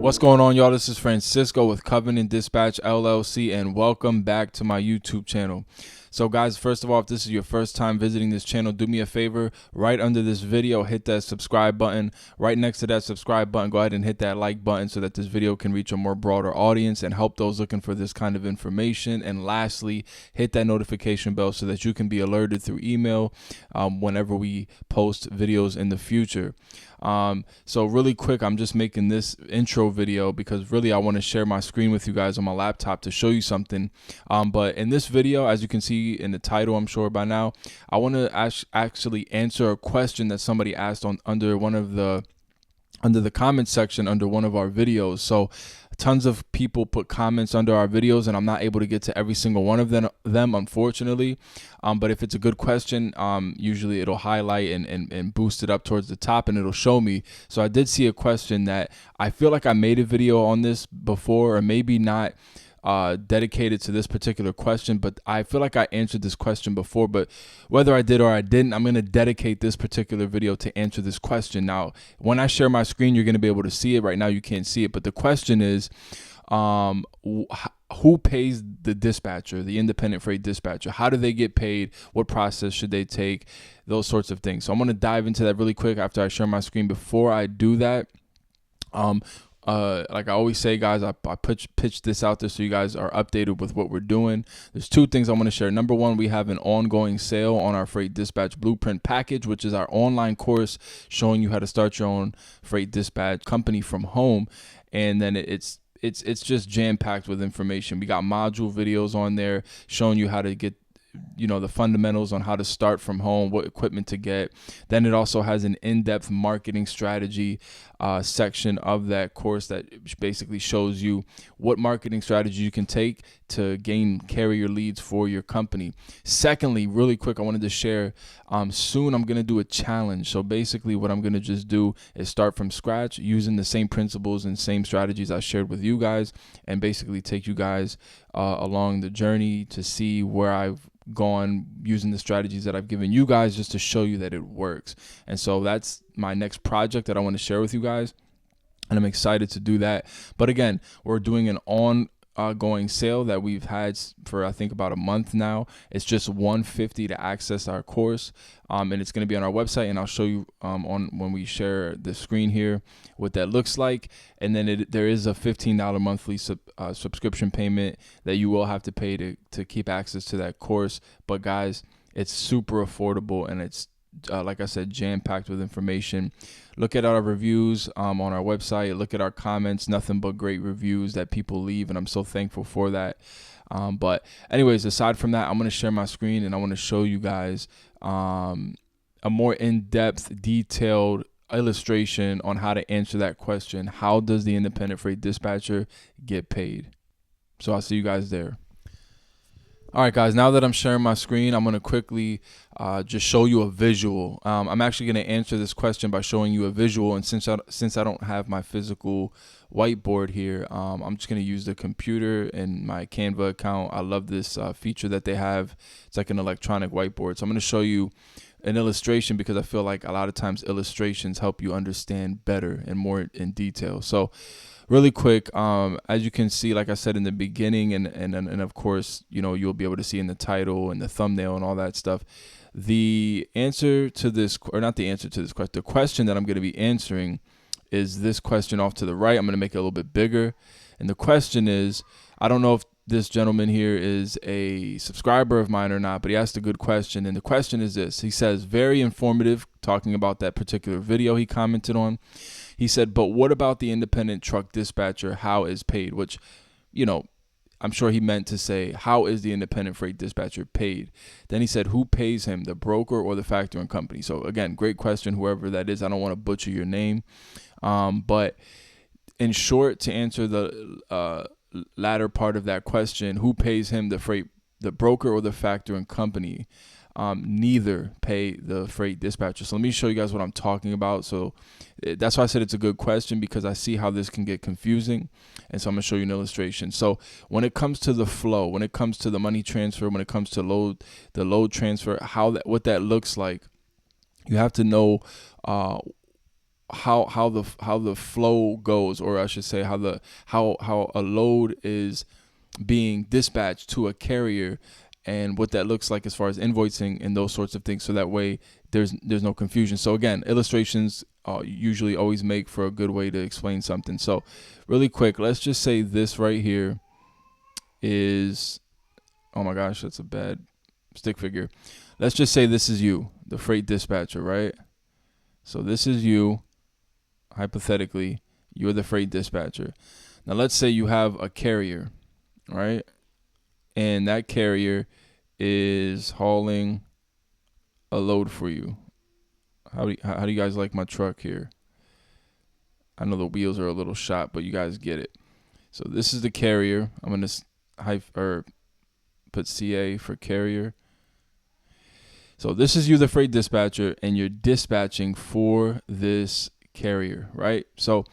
What's going on, y'all? This is Francisco with Covenant Dispatch LLC, and welcome back to my YouTube channel. So guys, first of all, if this is your first time visiting this channel, do me a favor, right under this video, hit that subscribe button. Right next to that subscribe button, go ahead and hit that like button so that this video can reach a more broader audience and help those looking for this kind of information. And lastly, hit that notification bell so that you can be alerted through email whenever we post videos in the future. So really quick, I'm just making this intro video because really I want to share my screen with you guys on my laptop to show you something. But in this video, as you can see in the title, I'm sure by now, I want to actually answer a question that somebody asked under the comment section under one of our videos. So tons of people put comments under our videos, and I'm not able to get to every single one of them unfortunately. But if it's a good question, usually it'll highlight and boost it up towards the top, and it'll show me. So I did see a question that I feel like I made a video on this before, or maybe not dedicated to this particular question, but I feel like I answered this question before. But whether I did or I didn't, I'm going to dedicate this particular video to answer this question. Now, when I share my screen, you're going to be able to see it. Right now, you can't see it, but the question is, who pays the dispatcher, the independent freight dispatcher? How do they get paid? What process should they take? Those sorts of things. So I'm going to dive into that really quick after I share my screen. Before I do that, like I always say, guys, I pitch this out there so you guys are updated with what we're doing. There's two things I want to share. Number one, we have an ongoing sale on our Freight Dispatch Blueprint package, which is our online course showing you how to start your own freight dispatch company from home. And then it's just jam-packed with information. We got module videos on there showing you how to get the fundamentals on how to start from home, what equipment to get. Then it also has an in-depth marketing strategy section of that course that basically shows you what marketing strategy you can take to gain carrier leads for your company. Secondly, really quick, I wanted to share, soon I'm going to do a challenge. So basically what I'm going to just do is start from scratch using the same principles and same strategies I shared with you guys, and basically take you guys along the journey to see where I've gone using the strategies that I've given you guys, just to show you that it works. And so that's my next project that I want to share with you guys, and I'm excited to do that. But again, we're doing an ongoing sale that we've had for I think about a month now. It's just $150 to access our course, and it's going to be on our website, and I'll show you on when we share the screen here what that looks like. And then there is a $15 monthly subscription payment that you will have to pay to keep access to that course. But guys, it's super affordable, and it's like I said, jam-packed with information. Look at our reviews on our website. Look at our comments. Nothing but great reviews that people leave, and I'm so thankful for that. But anyways, aside from that, I'm going to share my screen, and I want to show you guys a more in-depth, detailed illustration on how to answer that question. How does the independent freight dispatcher get paid? So I'll see you guys there. All right, guys, now that I'm sharing my screen, I'm going to quickly just show you a visual. I'm actually going to answer this question by showing you a visual. And since I don't have my physical whiteboard here, I'm just going to use the computer and my Canva account. I love this feature that they have. It's like an electronic whiteboard. So I'm going to show you an illustration because I feel like a lot of times illustrations help you understand better and more in detail. So really quick, as you can see, like I said in the beginning, and of course, you'll be able to see in the title and the thumbnail and all that stuff, the answer to this, or not the answer to this question, the question that I'm going to be answering is this question off to the right. I'm going to make it a little bit bigger. And the question is, I don't know if this gentleman here is a subscriber of mine or not, but he asked a good question. And the question is this. He says, very informative, talking about that particular video he commented on. He said, but what about the independent truck dispatcher? How is paid? Which, I'm sure he meant to say, how is the independent freight dispatcher paid? Then he said, who pays him, the broker or the factoring company? So again, great question, whoever that is. I don't want to butcher your name. But in short, to answer the latter part of that question, who pays him, the broker or the factoring company? Neither pay the freight dispatcher. So let me show you guys what I'm talking about. So that's why I said it's a good question, because I see how this can get confusing. And so I'm going to show you an illustration. So when it comes to the flow, when it comes to the money transfer, when it comes to the load transfer, what that looks like, you have to know how the flow goes, or I should say how a load is being dispatched to a carrier, and what that looks like as far as invoicing and those sorts of things, so that way there's no confusion. So again, illustrations usually always make for a good way to explain something. So really quick, let's just say this right here is, oh my gosh, that's a bad stick figure. Let's just say this is you, the freight dispatcher, right? So this is you, hypothetically, you're the freight dispatcher. Now let's say you have a carrier, right? And that carrier is hauling a load for you. How do you guys like my truck here? I know the wheels are a little shot, but you guys get it. So this is the carrier. I'm gonna put CA for carrier. So this is you, the freight dispatcher, and you're dispatching for this carrier, right? So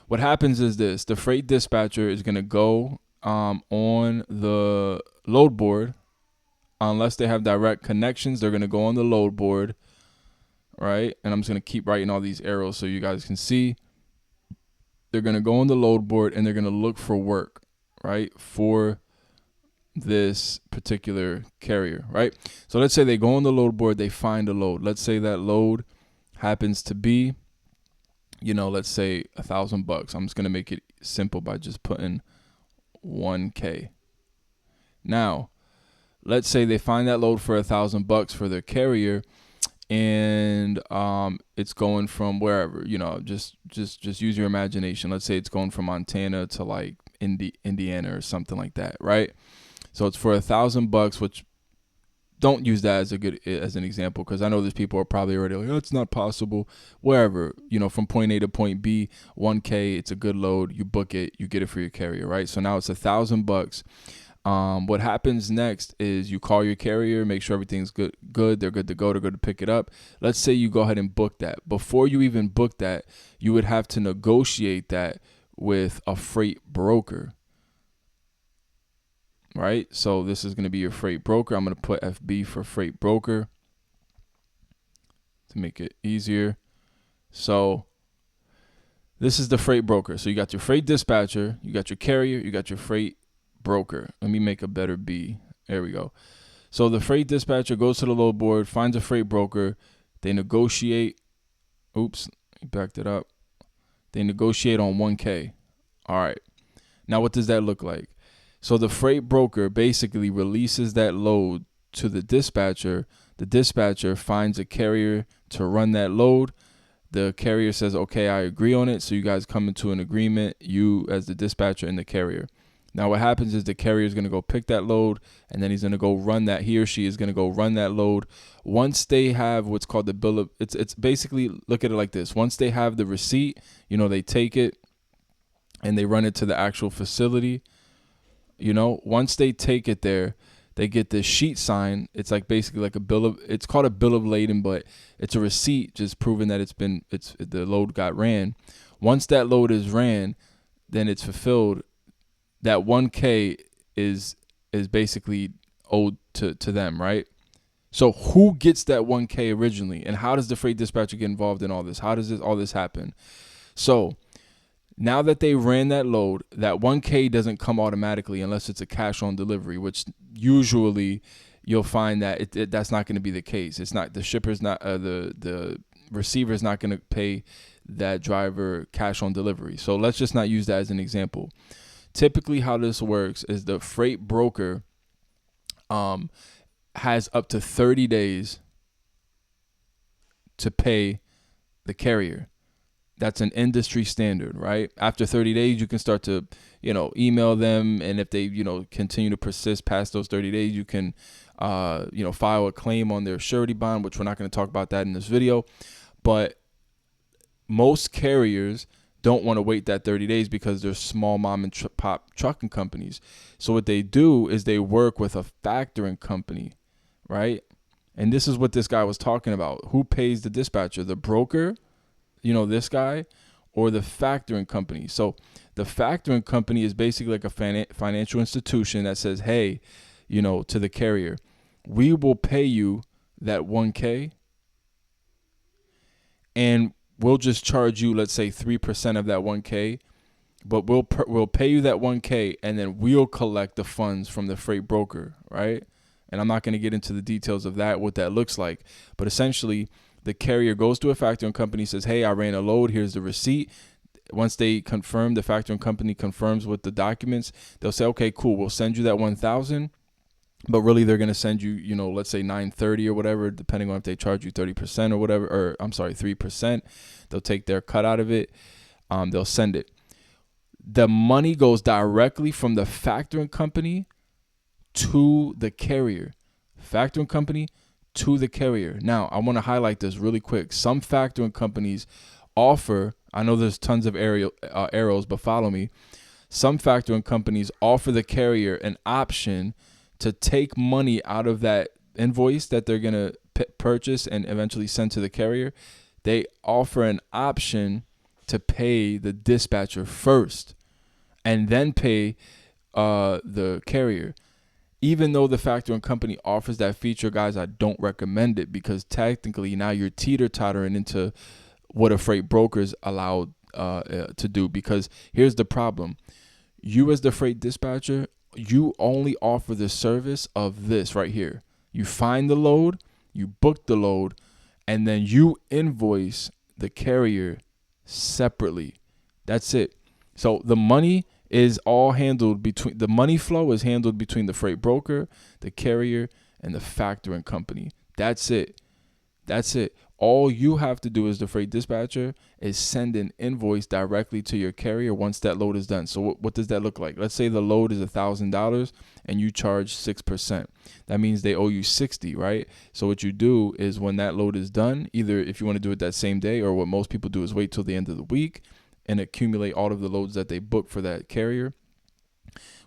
what happens is this: the freight dispatcher is gonna go on the load board. Unless they have direct connections, they're gonna go on the load board, right? And I'm just gonna keep writing all these arrows so you guys can see. They're gonna go on the load board and they're gonna look for work, right, for this particular carrier, right? So let's say they go on the load board, they find a load. Let's say that load happens to be, let's say $1,000. I'm just gonna make it simple by just putting 1K. Now, let's say they find that load for $1,000 for their carrier, and it's going from wherever, just use your imagination. Let's say it's going from Montana to like Indiana or something like that, right? So it's for $1,000, which don't use that as an example, because I know there's people who are probably already like, oh, it's not possible. Wherever, from point A to point B, 1K, it's a good load. You book it, you get it for your carrier, right? So now it's $1,000. What happens next is you call your carrier, make sure everything's good. They're good to go. They're good to pick it up. Let's say you go ahead and book that. Before you even book that, you would have to negotiate that with a freight broker, right? So this is going to be your freight broker. I'm going to put FB for freight broker to make it easier. So this is the freight broker. So you got your freight dispatcher, you got your carrier, you got your freight broker. Let me make a better B. There we go. So the freight dispatcher goes to the load board, finds a freight broker. They negotiate. Oops, he backed it up. They negotiate on 1K. All right. Now what does that look like? So the freight broker basically releases that load to the dispatcher. The dispatcher finds a carrier to run that load. The carrier says, okay, I agree on it. So you guys come into an agreement, you as the dispatcher and the carrier. Now what happens is the carrier is going to go pick that load, and then he's going to go run that. He or she is going to go run that load. Once they have what's called the bill of, it's basically, look at it like this. Once they have the receipt, they take it and they run it to the actual facility. Once they take it there, they get this sheet signed. It's like basically like it's called a bill of lading, but it's a receipt just proving that the load got ran. Once that load is ran, then it's fulfilled. That 1K is basically owed to them, right? So who gets that 1K originally, and how does the freight dispatcher get involved in all this? How does all this happen? So now that they ran that load, that 1K doesn't come automatically unless it's a cash on delivery, which usually you'll find that that's not going to be the case. It's not, the shipper's not, the receiver's not going to pay that driver cash on delivery. So let's just not use that as an example. Typically how this works is the freight broker has up to 30 days to pay the carrier. That's an industry standard, right? After 30 days, you can start to, email them. And if they, continue to persist past those 30 days, you can, file a claim on their surety bond, which we're not going to talk about that in this video. But most carriers don't want to wait that 30 days because they're small mom and pop trucking companies. So what they do is they work with a factoring company, right? And this is what this guy was talking about. Who pays the dispatcher? The broker, this guy, or the factoring company? So the factoring company is basically like a financial institution that says, hey, to the carrier, we will pay you that 1K. And we'll just charge you, let's say 3% of that 1K, but we'll pay you that 1K, and then we'll collect the funds from the freight broker, right? And I'm not going to get into the details of that, what that looks like, but essentially the carrier goes to a factoring company, says, hey, I ran a load, here's the receipt. Once they confirm, the factoring company confirms with the documents, they'll say, okay, cool, we'll send you that 1,000. But really, they're going to send you, let's say 930 or whatever, depending on if they charge you 30% or whatever, or I'm sorry, 3%. They'll take their cut out of it. They'll send it. The money goes directly from the factoring company to the carrier. Factoring company to the carrier. Now, I want to highlight this really quick. Some factoring companies offer, I know there's tons of arrows, but follow me. Some factoring companies offer the carrier an option to take money out of that invoice that they're going to purchase and eventually send to the carrier. They offer an option to pay the dispatcher first and then pay the carrier. Even though the factoring company offers that feature, guys, I don't recommend it, because technically now you're teeter-tottering into what a freight broker is allowed to do. Because here's the problem. You as the freight dispatcher, you only offer the service of this right here. You find the load, you book the load, and then you invoice the carrier separately. That's it. So the money is all handled the money flow is handled between the freight broker, the carrier, and the factoring company. That's it. That's it. All you have to do as the freight dispatcher is send an invoice directly to your carrier once that load is done. So what does that look like? Let's say the load is $1,000 and you charge 6%. That means they owe you 60, right? So what you do is when that load is done, either if you want to do it that same day, or what most people do is wait till the end of the week and accumulate all of the loads that they book for that carrier.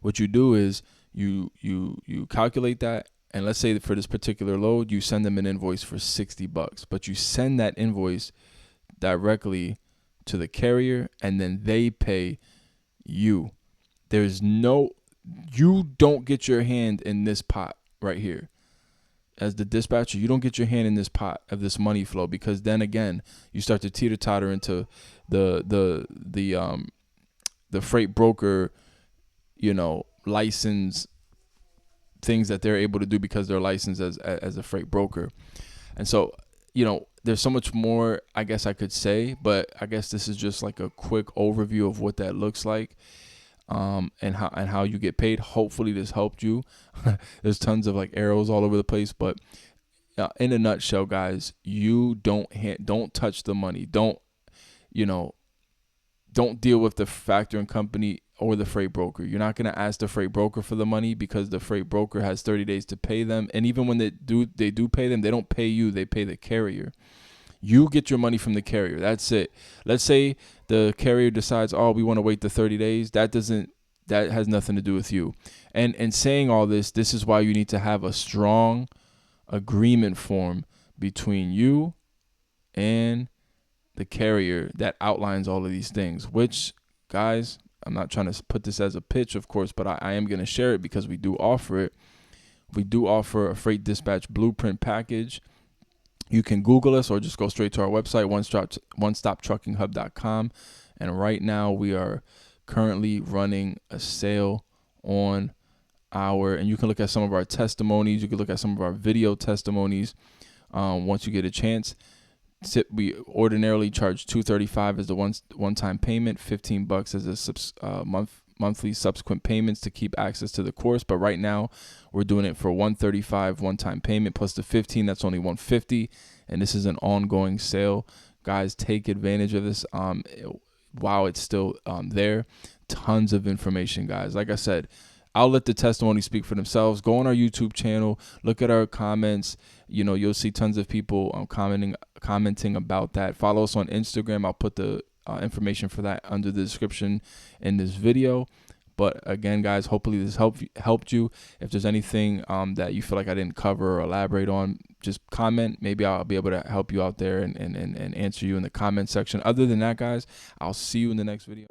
What you do is you calculate that. And let's say that for this particular load, you send them an invoice for $60, but you send that invoice directly to the carrier and then they pay you. You don't get your hand in this pot right here. As the dispatcher, you don't get your hand in this pot of this money flow, because then again, you start to teeter-totter into the freight broker, license things that they're able to do because they're licensed as a freight broker. And so, there's so much more I guess I could say, but I guess this is just like a quick overview of what that looks like, and how you get paid. Hopefully this helped you. There's tons of like arrows all over the place, but in a nutshell, guys, you don't touch the money. Don't deal with the factoring company or the freight broker. You're not going to ask the freight broker for the money, because the freight broker has 30 days to pay them. And even when they do pay them, they don't pay you, they pay the carrier. You get your money from the carrier. That's it. Let's say the carrier decides, oh, we want to wait the 30 days. That has nothing to do with you. And saying all this is why you need to have a strong agreement form between you and the carrier that outlines all of these things, which, guys, I'm not trying to put this as a pitch, of course, but I am going to share it because we do offer it. We do offer a freight dispatch blueprint package. You can Google us or just go straight to our website, onestoptruckinghub.com. And right now we are currently running a sale on and you can look at some of our testimonies. You can look at some of our video testimonies once you get a chance. We ordinarily charge $235 as the one-time payment, $15 as a monthly subsequent payments to keep access to the course. But right now we're doing it for $135 one-time payment plus the $15. That's only $150, and this is an ongoing sale. Guys, take advantage of this while it's still there. Tons of information, guys. Like I said, I'll let the testimony speak for themselves. Go on our YouTube channel, look at our comments. You'll see tons of people commenting about that. Follow us on Instagram. I'll put the information for that under the description in this video. But again, guys, hopefully this helped you. If there's anything that you feel like I didn't cover or elaborate on, just comment. Maybe I'll be able to help you out there and answer you in the comment section. Other than that, guys, I'll see you in the next video.